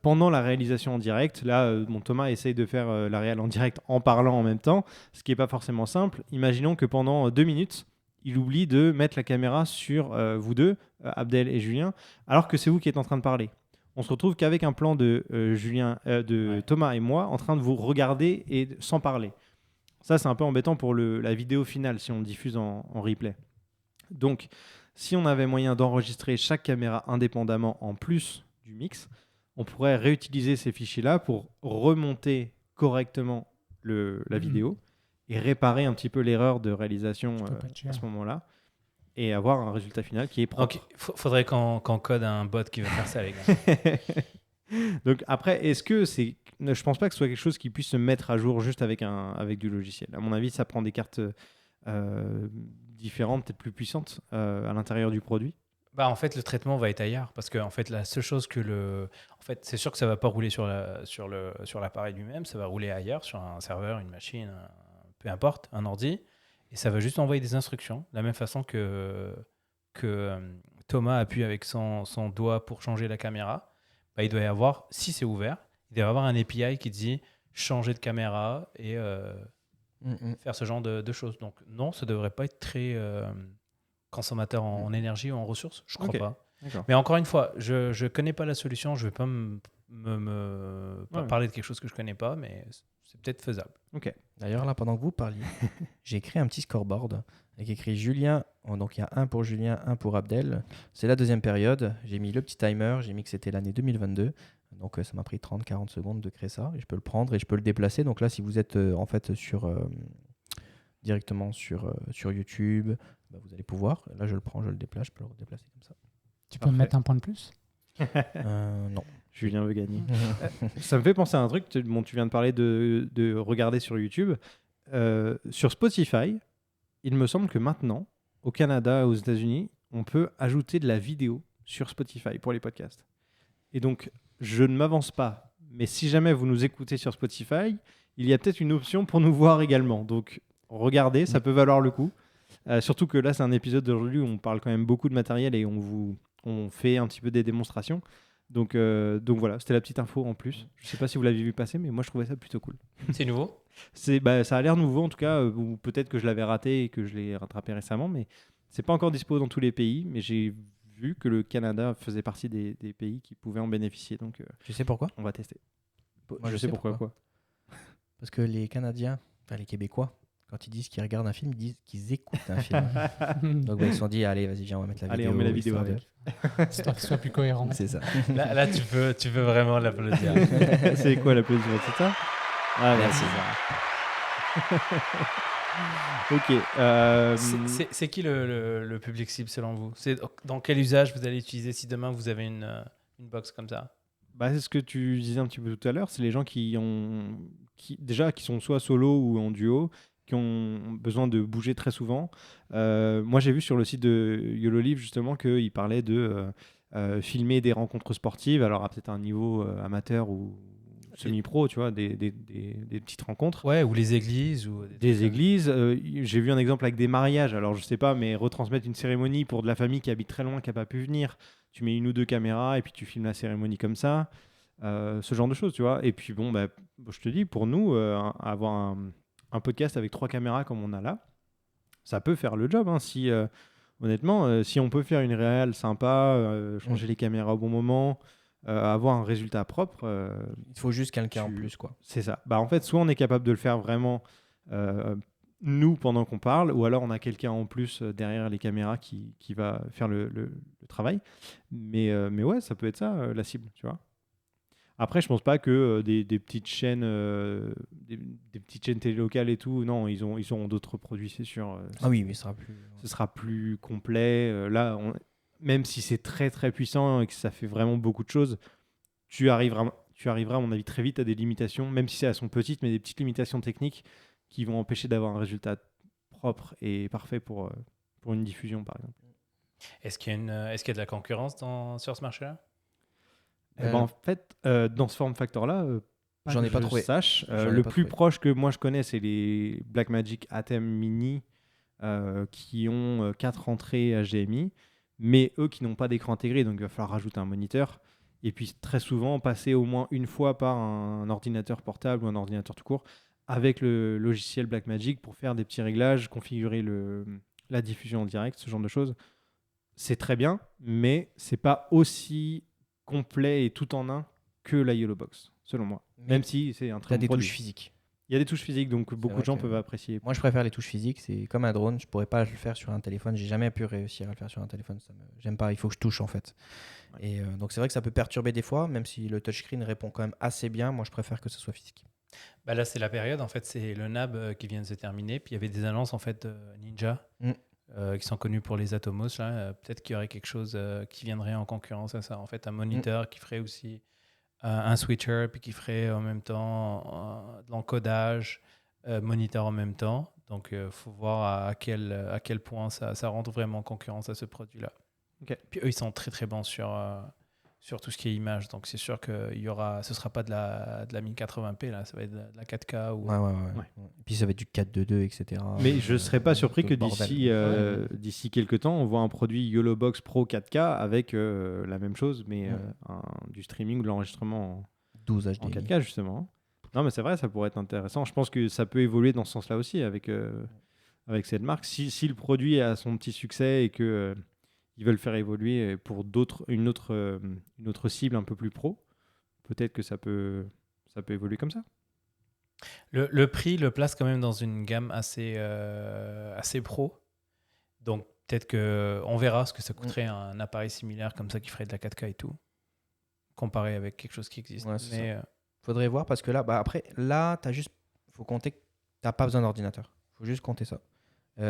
pendant la réalisation en direct, là, Thomas essaye de faire la réal en direct en parlant en même temps, ce qui n'est pas forcément simple. Imaginons que pendant 2 minutes, il oublie de mettre la caméra sur vous deux, Abdel et Julien, alors que c'est vous qui êtes en train de parler. On se retrouve qu'avec un plan de Thomas et moi en train de vous regarder et sans parler. Ça, c'est un peu embêtant pour la vidéo finale si on le diffuse en replay. Donc, si on avait moyen d'enregistrer chaque caméra indépendamment en plus du mix, on pourrait réutiliser ces fichiers-là pour remonter correctement la vidéo et réparer un petit peu l'erreur de réalisation à ce moment-là et avoir un résultat final qui est propre. Donc, faudrait qu'on code un bot qui va faire ça, les gars. Donc après, est-ce que c'est... Je pense pas que ce soit quelque chose qui puisse se mettre à jour juste avec du logiciel. À mon avis, ça prend des cartes différentes, peut-être plus puissantes à l'intérieur du produit. Bah, en fait, le traitement va être ailleurs parce que en fait, la seule chose en fait, c'est sûr que ça va pas rouler sur l'appareil lui-même, ça va rouler ailleurs, sur un serveur, une machine, peu importe, un ordi, et ça va juste envoyer des instructions, de la même façon que Thomas appuie avec son doigt pour changer la caméra. Bah, il doit y avoir, si c'est ouvert, il doit y avoir un API qui dit changer de caméra et faire ce genre de choses. Donc non, ça devrait pas être très consommateur en énergie ou en ressources, je crois pas. D'accord. Mais encore une fois, je connais pas la solution, je vais pas parler de quelque chose que je connais pas, mais c'est peut-être faisable. Ok. D'ailleurs, là, pendant que vous parliez, j'ai créé un petit scoreboard avec écrit Julien. Donc, il y a un pour Julien, un pour Abdel. C'est la deuxième période. J'ai mis le petit timer. J'ai mis que c'était l'année 2022. Donc, ça m'a pris 30-40 secondes de créer ça. Et je peux le prendre et je peux le déplacer. Donc là, si vous êtes en fait directement sur YouTube, bah, vous allez pouvoir. Là, je le prends, je le déplace. Je peux le redéplacer comme ça. Tu peux me mettre un point de plus? Non. Julien veut gagner. Ça me fait penser à un truc. Tu viens de parler de regarder sur YouTube. Sur Spotify, il me semble que maintenant, au Canada, aux États-Unis, on peut ajouter de la vidéo sur Spotify pour les podcasts. Et donc, je ne m'avance pas. Mais si jamais vous nous écoutez sur Spotify, il y a peut-être une option pour nous voir également. Donc, regardez, ça peut valoir le coup. Surtout que là, c'est un épisode d'aujourd'hui où on parle quand même beaucoup de matériel et on fait un petit peu des démonstrations. Donc voilà, c'était la petite info en plus. Je sais pas si vous l'avez vu passer, mais moi je trouvais ça plutôt cool. C'est nouveau? Ça a l'air nouveau en tout cas, ou peut-être que je l'avais raté et que je l'ai rattrapé récemment, mais c'est pas encore dispo dans tous les pays. Mais j'ai vu que le Canada faisait partie des pays qui pouvaient en bénéficier. Donc Tu sais pourquoi? on va tester. Moi, je sais pourquoi. Parce que les Canadiens, enfin les Québécois, quand ils disent qu'ils regardent un film, ils disent qu'ils écoutent un film. Donc ils se sont dit, allez, vas-y, viens, on va mettre la vidéo. Allez, on met la vidéo histoire de- avec. Histoire qu'il soit plus cohérent. C'est ça. Là, tu veux vraiment l'applaudir. C'est quoi l'applaudissement, c'est ça? Ah, Merci. Ok. C'est qui le public cible selon vous? C'est dans quel usage vous allez utiliser si demain vous avez une box comme ça? C'est ce que tu disais un petit peu tout à l'heure, c'est les gens qui sont soit solo ou en duo, qui ont besoin de bouger très souvent. Moi, j'ai vu sur le site de YOLOLIVE justement qu'ils parlaient de filmer des rencontres sportives, alors à peut-être un niveau amateur ou semi-pro, tu vois, des petites rencontres. Ouais, ou les églises. Ou Des églises. J'ai vu un exemple avec des mariages, alors je sais pas, mais retransmettre une cérémonie pour de la famille qui habite très loin, qui n'a pas pu venir. Tu mets 1 ou 2 caméras et puis tu filmes la cérémonie comme ça. Ce genre de choses, tu vois. Et puis je te dis, pour nous, avoir un podcast avec 3 caméras comme on a là, ça peut faire le job. Hein, si, honnêtement, si on peut faire une réal sympa, changer les caméras au bon moment, avoir un résultat propre... Il faut juste quelqu'un en plus, quoi. C'est ça. En fait, soit on est capable de le faire vraiment nous pendant qu'on parle, ou alors on a quelqu'un en plus derrière les caméras qui va faire le travail. Mais ouais, ça peut être ça, la cible, tu vois. Après, je pense pas que des petites chaînes, des petites chaînes télé locales et tout, non, ils ont d'autres produits, c'est sûr. Ah oui, mais ce sera plus complet. Là, même si c'est très très puissant et que ça fait vraiment beaucoup de choses, tu arriveras à mon avis très vite à des limitations, même si elles sont petites, mais des petites limitations techniques qui vont empêcher d'avoir un résultat propre et parfait pour une diffusion, par exemple. Est-ce qu'il y a de la concurrence sur ce marché-là? En fait, dans ce form factor-là, j'en ai pas trouvé. Sache, J'en ai le pas plus trouvé. proche que moi je connais, c'est les Blackmagic Atem Mini qui ont 4 entrées HDMI, mais eux qui n'ont pas d'écran intégré, donc il va falloir rajouter un moniteur. Et puis très souvent, passer au moins une fois par un ordinateur portable ou un ordinateur tout court avec le logiciel Blackmagic pour faire des petits réglages, configurer la diffusion en direct, ce genre de choses. C'est très bien, mais c'est pas aussi complet et tout en un que la Yellow Box, selon moi. Même si c'est un Il y très a bon des produit. touches physiques. Il y a des touches physiques, donc beaucoup vrai de gens que- peuvent apprécier. Moi, je préfère les touches physiques. C'est comme un drone. Je pourrais pas le faire sur un téléphone. J'ai jamais pu réussir à le faire sur un téléphone. J'aime pas. Il faut que je touche en fait. Ouais. Et donc c'est vrai que ça peut perturber des fois, même si le touchscreen répond quand même assez bien. Moi, je préfère que ce soit physique. Bah là, c'est la période. En fait, c'est le NAB qui vient de se terminer. Puis il y avait des annonces en fait de Ninja qui sont connus pour les Atomos. Là. Peut-être qu'il y aurait quelque chose qui viendrait en concurrence à ça. En fait, un moniteur qui ferait aussi un switcher, puis qui ferait en même temps de l'encodage, moniteur en même temps. Donc, il faut voir à quel point ça rentre vraiment en concurrence à ce produit-là. Ok. Puis eux, ils sont très très bons sur tout ce qui est image. Donc, c'est sûr que ce ne sera pas de la 1080p, là. Ça va être de la 4K. Ou... Ouais. Et puis ça va être du 4.2.2, etc. Mais je ne serais pas surpris que bordel. d'ici quelques temps, on voit un produit YOLOBOX Pro 4K avec la même chose, mais du streaming ou de l'enregistrement 12 en HDMI. 4K, justement. Non, mais c'est vrai, ça pourrait être intéressant. Je pense que ça peut évoluer dans ce sens-là aussi avec cette marque. Si le produit a son petit succès et que ils veulent faire évoluer pour une autre cible un peu plus pro, peut-être que ça peut évoluer comme ça. Le prix le place quand même dans une gamme assez pro. Donc, peut-être qu'on verra ce que ça coûterait un appareil similaire comme ça qui ferait de la 4K et tout, comparé avec quelque chose qui existe. Ouais, c'est Mais Faudrait voir parce que là, après, faut compter que t'as pas besoin d'ordinateur. Faut juste compter ça.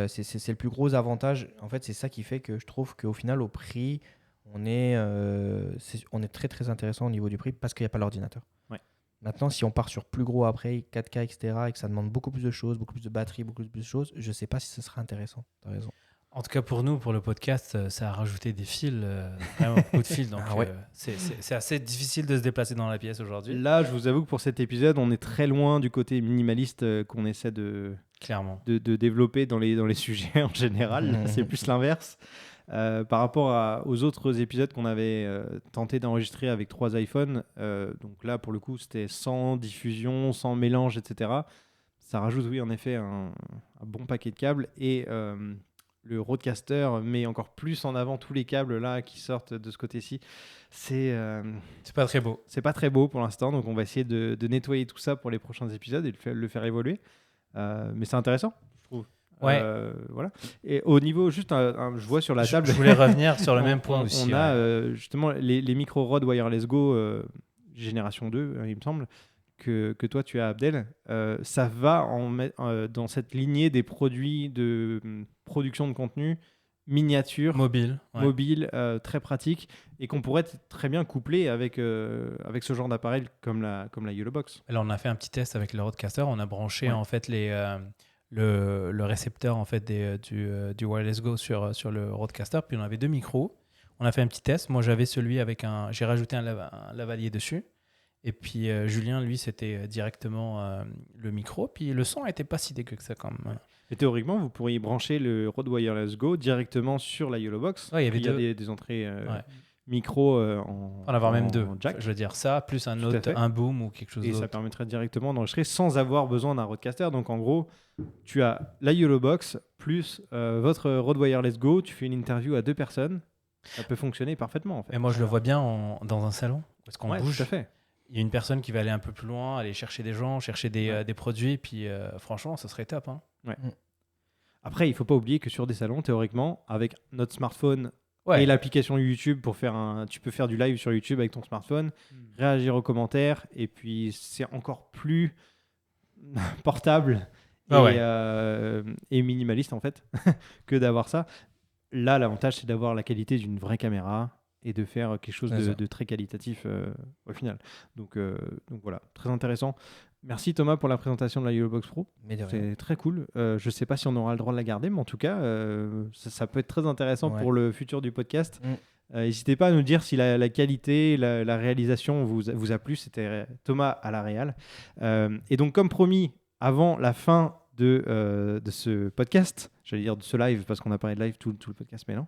C'est le plus gros avantage. En fait, c'est ça qui fait que je trouve qu'au final, au prix, on est très très intéressant au niveau du prix parce qu'il n'y a pas l'ordinateur. Ouais. Maintenant, si on part sur plus gros après, 4K, etc., et que ça demande beaucoup plus de choses, beaucoup plus de batterie, beaucoup plus de choses, je sais pas si ce sera intéressant. T'as raison. en tout cas, pour nous, pour le podcast, ça a rajouté des fils, vraiment beaucoup de fils. Donc, c'est assez difficile de se déplacer dans la pièce aujourd'hui. Là, je vous avoue que pour cet épisode, on est très loin du côté minimaliste qu'on essaie Clairement. de développer dans les sujets en général. C'est plus l'inverse. Par rapport aux autres épisodes qu'on avait tenté d'enregistrer avec 3 iPhones, donc là, pour le coup, c'était sans diffusion, sans mélange, etc. Ça rajoute, oui, en effet, un bon paquet de câbles. Et le Rodecaster met encore plus en avant tous les câbles là qui sortent de ce côté-ci. C'est pas très beau. C'est pas très beau pour l'instant, donc on va essayer de nettoyer tout ça pour les prochains épisodes et le faire évoluer. Mais c'est intéressant, je trouve. Ouais. Voilà. Et au niveau, juste, je vois sur la table. Je voulais revenir sur le même point aussi. On a justement les micro Rode Wireless Go génération 2, il me semble, que toi tu as, Abdel. Ça va dans cette lignée des produits de production de contenu miniature, mobile, très pratique, et qu'on pourrait très bien coupler avec ce genre d'appareil comme la YOLOBOX. Alors on a fait un petit test avec le Rodecaster. On a branché en fait le récepteur en fait du Wireless Go sur le Rodecaster, puis on avait 2 micros. On a fait un petit test. Moi j'avais celui avec j'ai rajouté un lavalier dessus, et puis Julien lui c'était directement le micro, puis le son était pas si dégueu que ça quand même. Et théoriquement vous pourriez brancher le Rode Wireless Go directement sur la YOLOBOX. Ouais, il y avait des entrées micro en avoir même 2 jack. Je veux dire ça plus un autre, un boom ou quelque chose d'autre. Et ça permettrait directement d'enregistrer sans avoir besoin d'un Rodecaster. Donc en gros, tu as la YOLOBOX plus votre Rode Wireless Go. Tu fais une interview à 2 personnes. Ça peut fonctionner parfaitement en fait. Et moi je le vois bien dans un salon parce qu'on bouge. Tout à fait. Il y a une personne qui va aller un peu plus loin, aller chercher des gens, chercher des produits, puis franchement ça serait top. Hein. Ouais. Après, il ne faut pas oublier que sur des salons, théoriquement, avec notre smartphone et l'application YouTube tu peux faire du live sur YouTube avec ton smartphone, réagir aux commentaires, et puis c'est encore plus portable et minimaliste en fait que d'avoir ça. Là, l'avantage, c'est d'avoir la qualité d'une vraie caméra et de faire quelque chose de très qualitatif au final. Donc voilà, très intéressant. Merci Thomas pour la présentation de la YOLOBOX Pro. C'est très cool. Je ne sais pas si on aura le droit de la garder, mais en tout cas, ça peut être très intéressant pour le futur du podcast. N'hésitez pas à nous dire si la qualité, la réalisation vous a plu. C'était Thomas à la réal. Et donc, comme promis, avant la fin de ce podcast, j'allais dire de ce live, parce qu'on a parlé de live tout le podcast, mais non.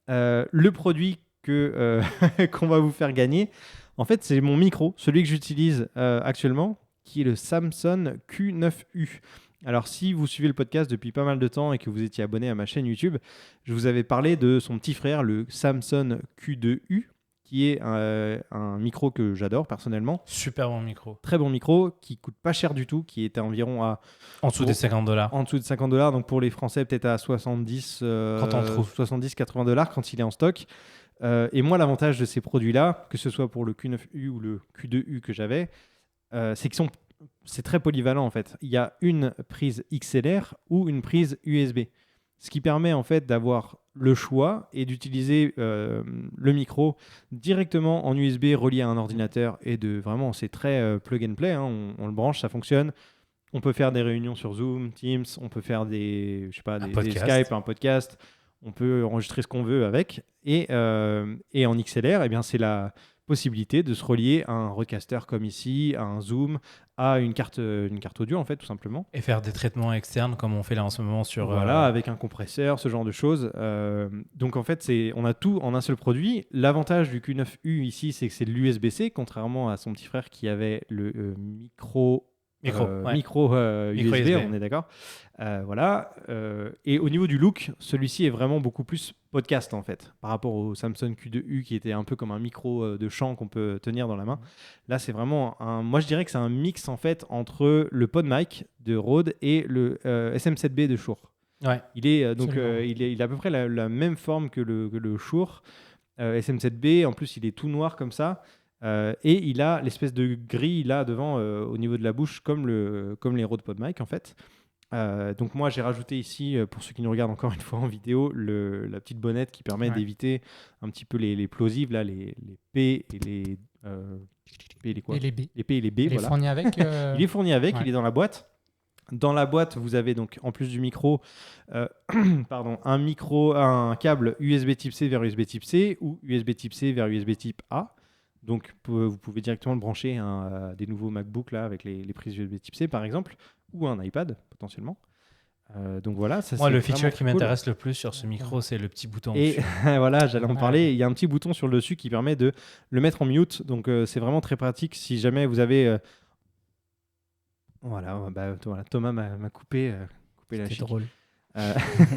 Le produit qu'on va vous faire gagner, en fait, c'est mon micro, celui que j'utilise actuellement, qui est le Samson Q9U. Alors, si vous suivez le podcast depuis pas mal de temps et que vous étiez abonné à ma chaîne YouTube, je vous avais parlé de son petit frère, le Samson Q2U, qui est un micro que j'adore personnellement. Super bon micro. Très bon micro, qui coûte pas cher du tout, qui était environ en dessous des $50. En dessous de $50, donc pour les Français, peut-être à 70-80$ quand il est en stock. Et moi, l'avantage de ces produits-là, que ce soit pour le Q9U ou le Q2U que j'avais, c'est qu'ils sont c'est très polyvalent en fait. Il y a une prise XLR ou une prise USB. Ce qui permet en fait d'avoir le choix et d'utiliser le micro directement en USB relié à un ordinateur et de vraiment, c'est très plug and play, hein. On le branche, ça fonctionne. On peut faire des réunions sur Zoom, Teams, on peut faire des Skype, un podcast, on peut enregistrer ce qu'on veut avec. Et en XLR, eh bien, c'est la possibilité de se relier à un Rodecaster comme ici, à un Zoom, à une carte audio en fait, tout simplement. Et faire des traitements externes comme on fait là en ce moment sur... Voilà, avec un compresseur, ce genre de choses. Donc en fait, on a tout en un seul produit. L'avantage du Q9U ici, c'est que c'est de l'USB-C, contrairement à son petit frère qui avait le micro USB, on est d'accord. Voilà. Et au niveau du look, celui-ci est vraiment beaucoup plus podcast en fait, par rapport au Samsung Q2U qui était un peu comme un micro de chant qu'on peut tenir dans la main. Là, c'est vraiment moi je dirais que c'est un mix en fait entre le PodMic de Rode et le SM7B de Shure. Ouais. Il est il a à peu près la même forme que le Shure SM7B. En plus, il est tout noir comme ça. Et il a l'espèce de grille là devant au niveau de la bouche comme les Rode PodMic en fait. Donc moi j'ai rajouté ici pour ceux qui nous regardent encore une fois en vidéo la petite bonnette qui permet d'éviter un petit peu les plosives là, les P et les P et les quoi, et les B. les P et les B. Il est Voilà. fourni avec. Il est fourni avec, ouais. il est dans la boîte. Dans la boîte, vous avez donc en plus du micro, un câble USB Type C vers USB Type C ou USB Type C vers USB Type A. Donc vous pouvez directement le brancher à des nouveaux MacBook là avec les prises USB Type C par exemple, ou un iPad potentiellement. Donc voilà. Ça, moi, c'est le feature qui cool. m'intéresse le plus sur ce micro, c'est le petit bouton. Et dessus. voilà, j'allais en parler. Il y a un petit bouton sur le dessus qui permet de le mettre en mute. Donc c'est vraiment très pratique si jamais vous avez. Voilà, Thomas m'a coupé la C'est chic. drôle.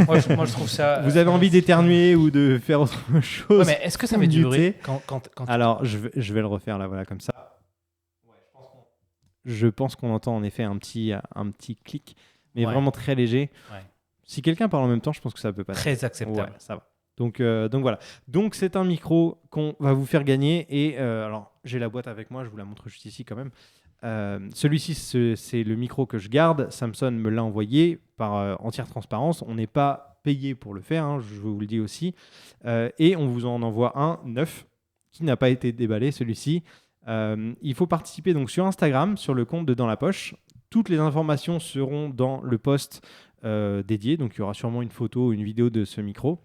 moi, je trouve ça. Vous avez envie d'éternuer ou de faire autre chose. Ouais, mais est-ce que ça met du bruit muter. quand Alors, je vais le refaire là, voilà, comme ça. Je pense qu'on entend en effet un petit clic, mais Ouais. vraiment très léger. Ouais. Si quelqu'un parle en même temps, je pense que ça peut passer. Très acceptable. Ouais, ça va. Donc voilà. Donc c'est un micro qu'on va vous faire gagner. Et alors, j'ai la boîte avec moi, je vous la montre juste ici quand même. Celui-ci, c'est le micro que je garde. Samsung me l'a envoyé par entière transparence. On n'est pas payé pour le faire, hein, je vous le dis aussi. Et on vous en envoie un neuf qui n'a pas été déballé, celui-ci. Il faut participer donc sur Instagram, sur le compte de Dans la Poche. Toutes les informations seront dans le post dédié. Donc il y aura sûrement une photo, une vidéo de ce micro.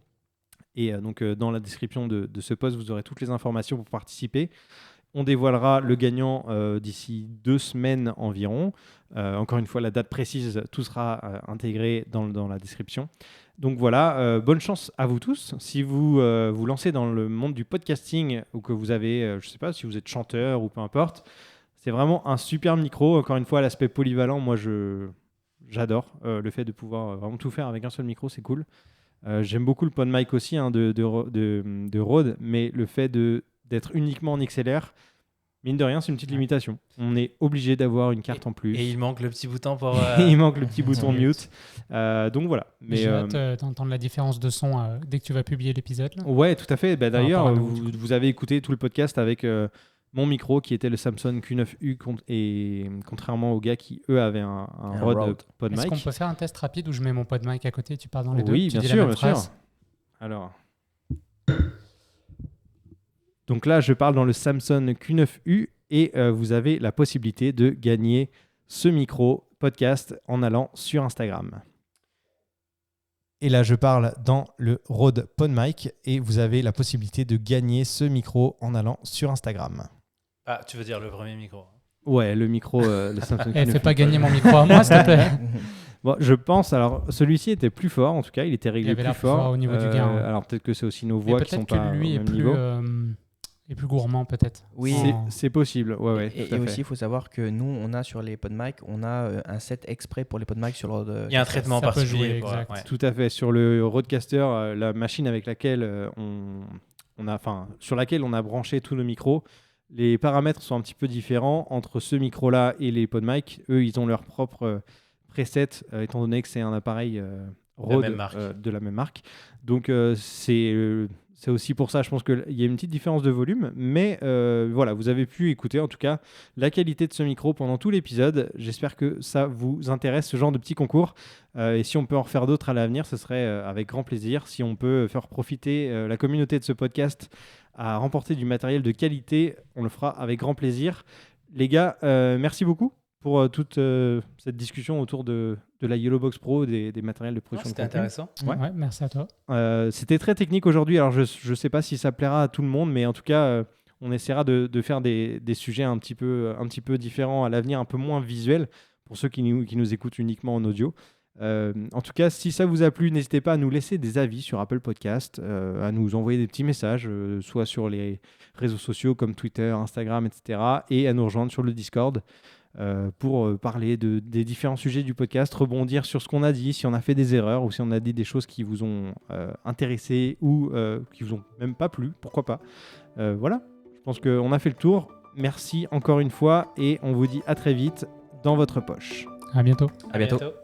Et donc dans la description de ce post, vous aurez toutes les informations pour participer. On dévoilera le gagnant d'ici 2 semaines environ. Encore une fois, la date précise, tout sera intégré dans la description. Donc voilà, bonne chance à vous tous. Si vous vous lancez dans le monde du podcasting ou que vous avez, je ne sais pas, si vous êtes chanteur ou peu importe, c'est vraiment un super micro. Encore une fois, l'aspect polyvalent, moi j'adore le fait de pouvoir vraiment tout faire avec un seul micro, c'est cool. J'aime beaucoup le PodMic aussi hein, de Rode, mais le fait d'être uniquement en XLR, mine de rien, c'est une petite limitation. On est obligé d'avoir une carte en plus. Et il manque le petit bouton pour. Il manque le petit bouton mute. Donc voilà. Mais J'ai hâte d'entendre la différence de son dès que tu vas publier l'épisode. Là. ouais, tout à fait. Bah, Par d'ailleurs, rapport à nous, vous avez écouté tout le podcast avec mon micro qui était le Samsung Q9U et contrairement aux gars qui, eux, avaient un Rode Rode. Est-ce PodMic. qu'on peut faire un test rapide où je mets mon PodMic à côté, tu parles dans les deux, Oui, tu bien dis sûr, la même bien sûr. phrase. Alors. Donc là, je parle dans le Samsung Q9U et vous avez la possibilité de gagner ce micro podcast en allant sur Instagram. Et là, je parle dans le Rode PodMic et vous avez la possibilité de gagner ce micro en allant sur Instagram. Ah, tu veux dire le premier micro. Ouais, le micro, le Samsung Eh, Q9U. fais pas gagner mon micro à moi, s'il te plaît. Bon, je pense, alors celui-ci était plus fort, en tout cas, il était réglé avait plus l'air plus fort. fort au niveau du gain, ouais. Alors peut-être que c'est aussi nos Mais voix qui sont peut-être pas que lui au est même plus, niveau. est plus gourmand, peut-être. Oui. C'est possible, ouais, Et tout à fait. aussi, il faut savoir que nous, on a sur les PodMic, on a un set exprès pour les PodMic sur le. Il y a un traitement ça peut particulier. jouer, pour- exact. ouais. Tout à fait. Sur le Rodecaster, la machine avec laquelle sur laquelle on a branché tous nos micros, les paramètres sont un petit peu différents entre ce micro-là et les PodMic. Eux, ils ont leur propre preset, étant donné que c'est un appareil Rode même marque. de la même marque. Donc, c'est c'est aussi pour ça, je pense qu'il y a une petite différence de volume. Mais voilà, vous avez pu écouter en tout cas la qualité de ce micro pendant tout l'épisode. J'espère que ça vous intéresse, ce genre de petits concours. Et si on peut en refaire d'autres à l'avenir, ce serait avec grand plaisir. Si on peut faire profiter la communauté de ce podcast à remporter du matériel de qualité, on le fera avec grand plaisir. Les gars, merci beaucoup pour toute cette discussion autour de la Yellow Box Pro, des matériels de production de C'était contenu. intéressant. Ouais. Ouais, merci à toi. C'était très technique aujourd'hui, alors je ne sais pas si ça plaira à tout le monde, mais en tout cas, on essaiera de faire des sujets un petit peu différents à l'avenir, un peu moins visuels, pour ceux qui nous écoutent uniquement en audio. En tout cas, si ça vous a plu, n'hésitez pas à nous laisser des avis sur Apple Podcast, à nous envoyer des petits messages, soit sur les réseaux sociaux comme Twitter, Instagram, etc., et à nous rejoindre sur le Discord pour parler des différents sujets du podcast, rebondir sur ce qu'on a dit, si on a fait des erreurs ou si on a dit des choses qui vous ont intéressé ou qui vous ont même pas plu, pourquoi pas. Voilà, je pense qu'on a fait le tour. Merci encore une fois et on vous dit à très vite dans votre poche. À bientôt. À bientôt. bientôt.